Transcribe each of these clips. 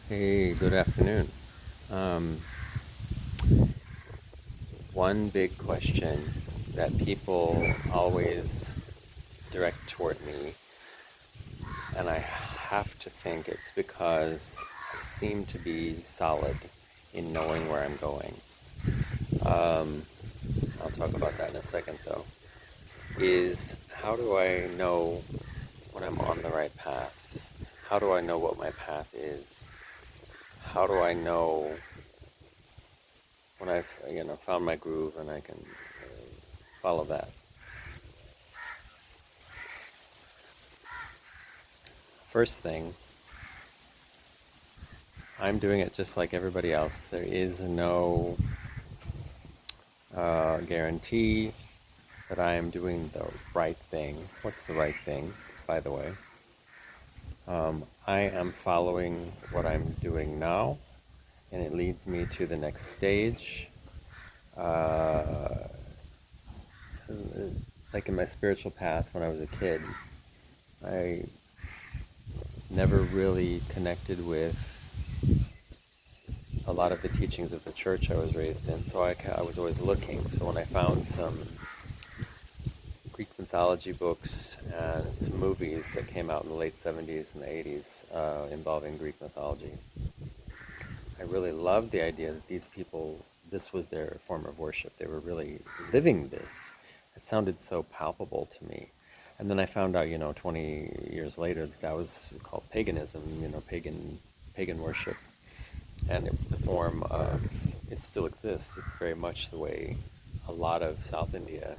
Hey, good afternoon. Um, One big question that people always direct toward me, and I have to think it's because I seem to be solid in knowing where I'm going. Um, I'll talk about that in a second, though. Is how do I know when I'm on the right path? How do I know what my path is? How do I know when I've found my groove and I can follow that? First thing, I'm doing it just like everybody else. There is no guarantee that I am doing the right thing. What's the right thing, by the way? I am following what I'm doing now, and it leads me to the next stage. Uh, like in my spiritual path when I was a kid, I never really connected with a lot of the teachings of the church I was raised in, so I was always looking. So when I found some Greek mythology books and some movies that came out in the late 70s and the 80s involving Greek mythology, I really loved the idea that these people, this was their form of worship. They were really living this. It sounded so palpable to me. And then I found out, 20 years later, that that was called paganism, pagan worship. And it was a form of, it still exists. It's very much the way a lot of South India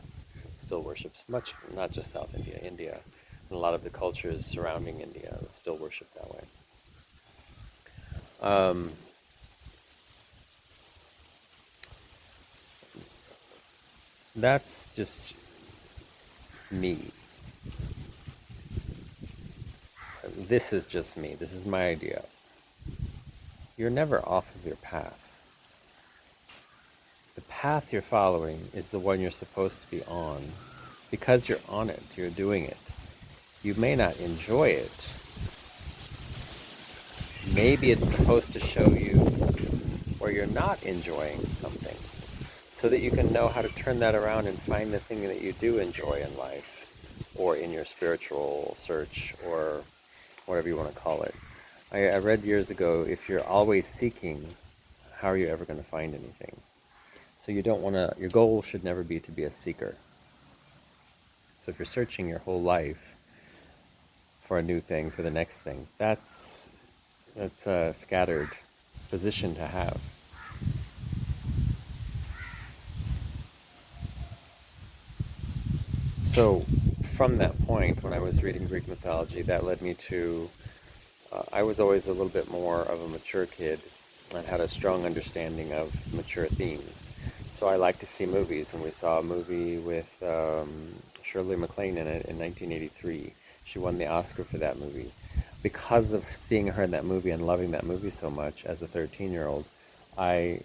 still worships, much, not just South India, India, and a lot of the cultures surrounding India still worship that way. Um, that's just me. This is just me. This is my idea. You're never off of your path. The path you're following is the one you're supposed to be on. Because you're on it, you're doing it. You may not enjoy it. Maybe it's supposed to show you where you're not enjoying something so that you can know how to turn that around and find the thing that you do enjoy in life or in your spiritual search or whatever you want to call it. I read years ago, if you're always seeking, how are you ever going to find anything? So you don't want to, your goal should never be to be a seeker. So if you're searching your whole life for a new thing, for the next thing, that's a scattered position to have. So from that point, when I was reading Greek mythology, that led me to, I was always a little bit more of a mature kid and had a strong understanding of mature themes. So I like to see movies, and we saw a movie with Shirley MacLaine in it in 1983. She won the Oscar for that movie. Because of seeing her in that movie and loving that movie so much as a 13-year-old, I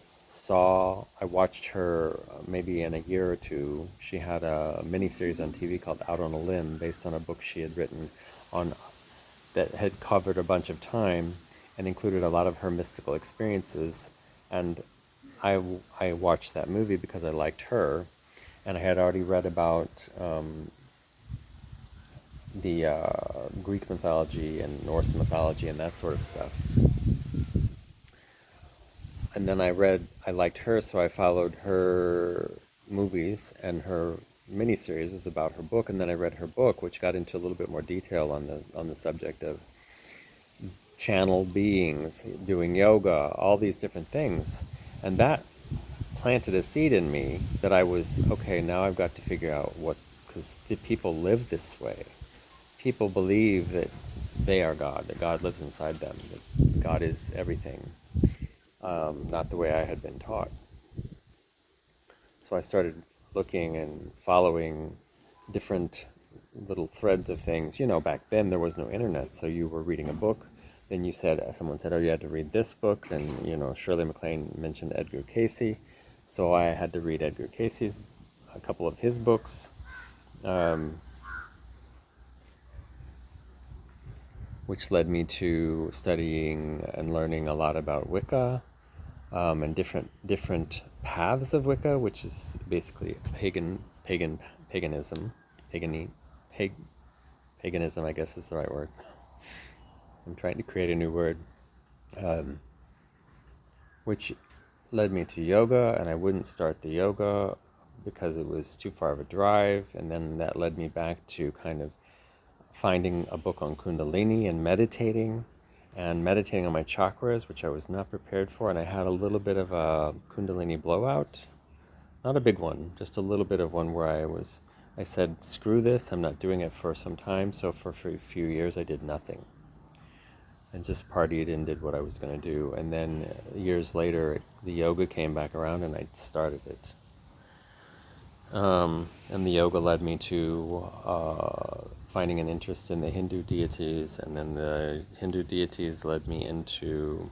I watched her maybe in a year or two. She had a miniseries on TV called Out on a Limb based on a book she had written on that had covered a bunch of time and included a lot of her mystical experiences. And I watched that movie because I liked her, and I had already read about the Greek mythology and Norse mythology and that sort of stuff. And then I liked her, so I followed her movies, and her miniseries was about her book. And then I read her book, which got into a little bit more detail on the subject of channel beings, doing yoga, all these different things. And that planted a seed in me that I was, okay, now I've got to figure out what, because the people live this way. People believe that they are God, that God lives inside them, that God is everything, not the way I had been taught. So I started looking and following different little threads of things. Back then there was no internet, so you were reading a book. Then someone said, oh, you had to read this book. And, Shirley MacLaine mentioned Edgar Cayce. So I had to read Edgar Cayce's, a couple of his books. Um, which led me to studying and learning a lot about Wicca, and different paths of Wicca, which is basically paganism, pagany, pag, paganism, I guess is the right word. I'm trying to create a new word, which led me to yoga, and I wouldn't start the yoga because it was too far of a drive, and then that led me back to kind of finding a book on Kundalini and meditating on my chakras, which I was not prepared for, and I had a little bit of a Kundalini blowout. Not a big one, just a little bit of one where I said, screw this, I'm not doing it for some time. So for a few years, I did nothing and just partied and did what I was going to do. And then years later, the yoga came back around and I started it. And the yoga led me to finding an interest in the Hindu deities, and then the Hindu deities led me into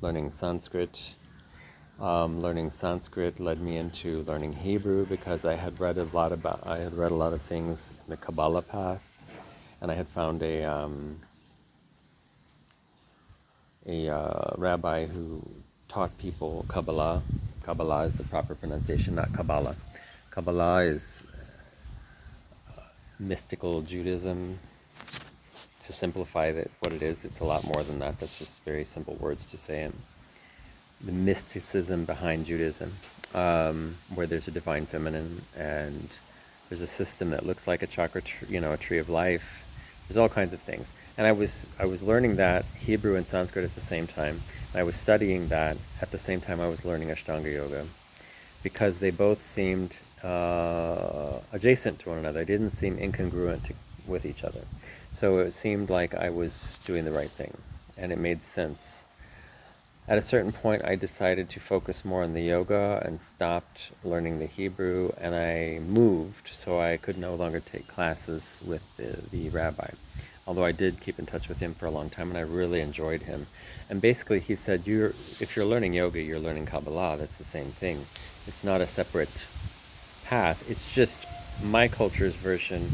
learning Sanskrit. Learning Sanskrit led me into learning Hebrew because I had read a lot of things in the Kabbalah path, and I had found a rabbi who taught people Kabbalah. Kabbalah is the proper pronunciation, not Kabbalah. Kabbalah is mystical Judaism. To simplify what it is, it's a lot more than that. That's just very simple words to say. And the mysticism behind Judaism, where there's a divine feminine and there's a system that looks like a chakra, a tree of life. There's all kinds of things, and I was learning that Hebrew and Sanskrit at the same time. And I was studying that at the same time I was learning Ashtanga Yoga, because they both seemed adjacent to one another. They didn't seem incongruent with each other. So it seemed like I was doing the right thing, and it made sense. At a certain point, I decided to focus more on the yoga and stopped learning the Hebrew, and I moved, so I could no longer take classes with the rabbi. Although I did keep in touch with him for a long time, and I really enjoyed him. And basically he said, if you're learning yoga, you're learning Kabbalah. That's the same thing. It's not a separate path. It's just my culture's version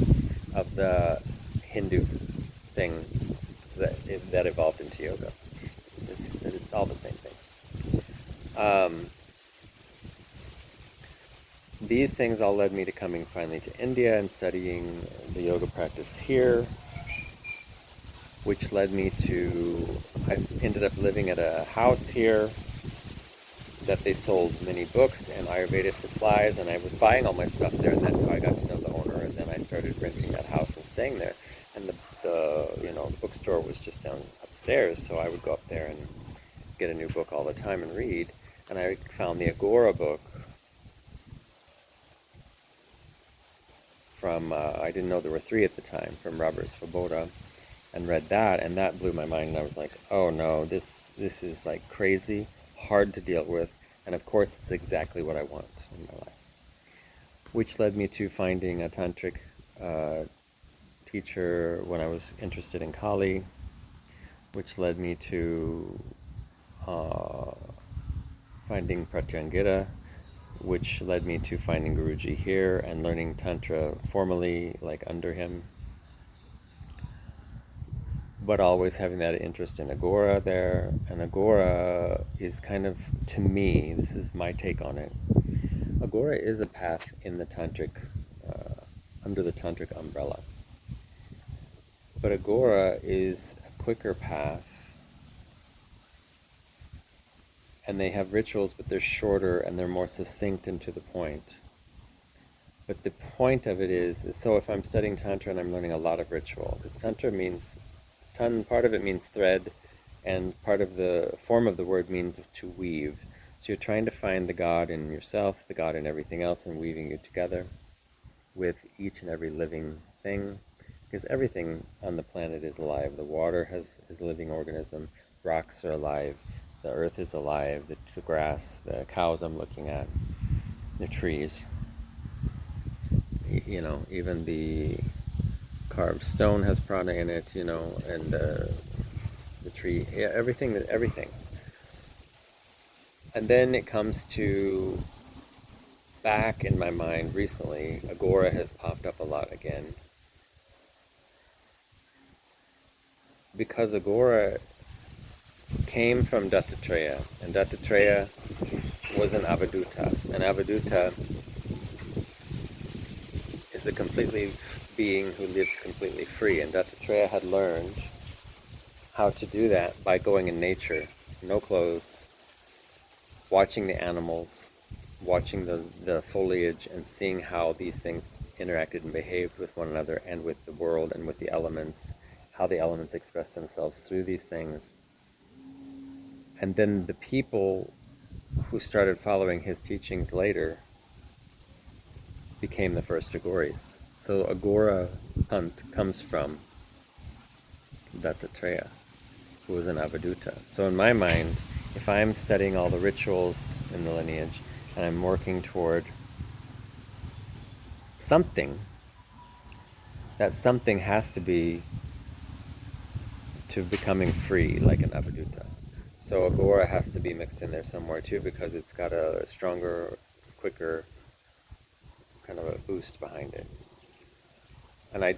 of the Hindu thing that evolved into yoga. It's all the same thing. These things all led me to coming finally to India and studying the yoga practice here, which led me I ended up living at a house here that they sold many books and Ayurveda supplies, and I was buying all my stuff there, and that's how I got to know the owner. And then I started renting that house and staying there, and the bookstore was just down upstairs, so I would go up there and get a new book all the time and read. And I found the Agora book from, I didn't know there were 3 at the time, from Robert Svoboda, and read that, and that blew my mind, and I was like, oh no, this is like crazy, hard to deal with, and of course it's exactly what I want in my life. Which led me to finding a tantric teacher when I was interested in Kali, which led me to finding Pratyangita, which led me to finding Guruji here and learning Tantra formally, like under him, but always having that interest in Agora there. And Agora is kind of, to me, this is my take on it, Agora is a path in the Tantric, under the Tantric umbrella. But Agora is a quicker path, and they have rituals, but they're shorter and they're more succinct and to the point. But the point of it is so if I'm studying Tantra and I'm learning a lot of ritual, because Tantra means, part of it means thread, and part of the form of the word means to weave. So you're trying to find the God in yourself, the God in everything else, and weaving it together with each and every living thing. Because everything on the planet is alive. The water is a living organism. Rocks are alive. The earth is alive. The grass, the cows I'm looking at, the trees. Even the carved stone has prana in it, and the tree. Yeah, everything. And then it comes to, back in my mind recently, Agora has popped up a lot again. because Agora came from Dattatreya, and Dattatreya was an Avadhuta. An Avadhuta is a completely being who lives completely free, and Dattatreya had learned how to do that by going in nature, no clothes, watching the animals, watching the foliage, and seeing how these things interacted and behaved with one another and with the world and with the elements, how the elements express themselves through these things. And then the people who started following his teachings later became the first Agoris. So Agora Hunt comes from Dattatreya, who was an Avadhuta. So in my mind, if I'm studying all the rituals in the lineage and I'm working toward something, that something has to be to becoming free like an Avadhuta. So Agora has to be mixed in there somewhere too, because it's got a stronger, quicker kind of a boost behind it. And I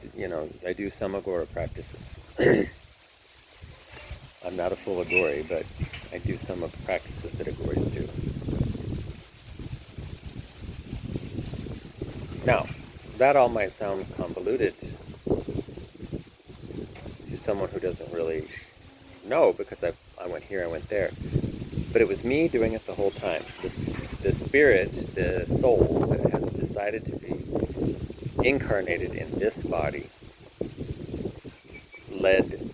do some Agora practices. I'm not a full Agori, but I do some of the practices that Agoris do. Now, that all might sound convoluted to someone who doesn't really know, because I went here, I went there. But it was me doing it the whole time. The spirit, the soul that has decided to be incarnated in this body, led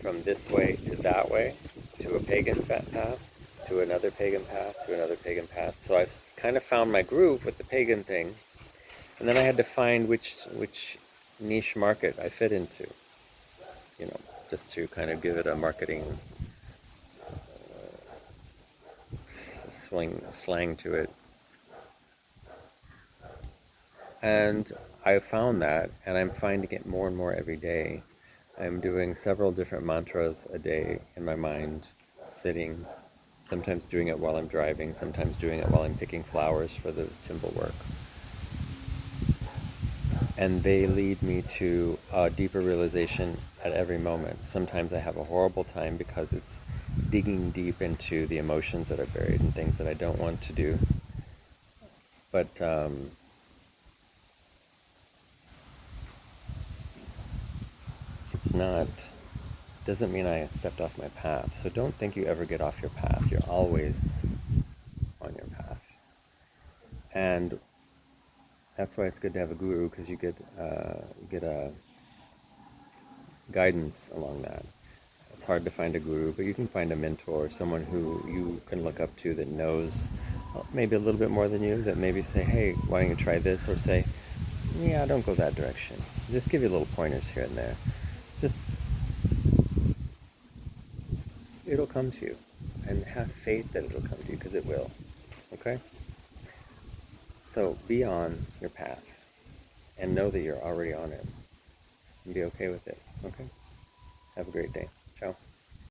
from this way to that way, to a pagan path, to another pagan path, to another pagan path. So I kind of found my groove with the pagan thing, and then I had to find which niche market I fit into, just to kind of give it a marketing slang to it. And I found that, and I'm finding it more and more every day. I'm doing several different mantras a day in my mind, sitting, sometimes doing it while I'm driving, sometimes doing it while I'm picking flowers for the timber work. And they lead me to a deeper realization at every moment. Sometimes I have a horrible time because it's digging deep into the emotions that are buried and things that I don't want to do. But it's not, doesn't mean I stepped off my path. So don't think you ever get off your path. You're always on your path. And that's why it's good to have a guru, because you get a guidance along that. It's hard to find a guru, but you can find a mentor, someone who you can look up to that knows maybe a little bit more than you, that maybe say, hey, why don't you try this? Or say, yeah, don't go that direction. Just give you little pointers here and there. Just, it'll come to you. And have faith that it'll come to you, because it will. Okay? So be on your path and know that you're already on it, and be okay with it. Okay? Have a great day. Ciao.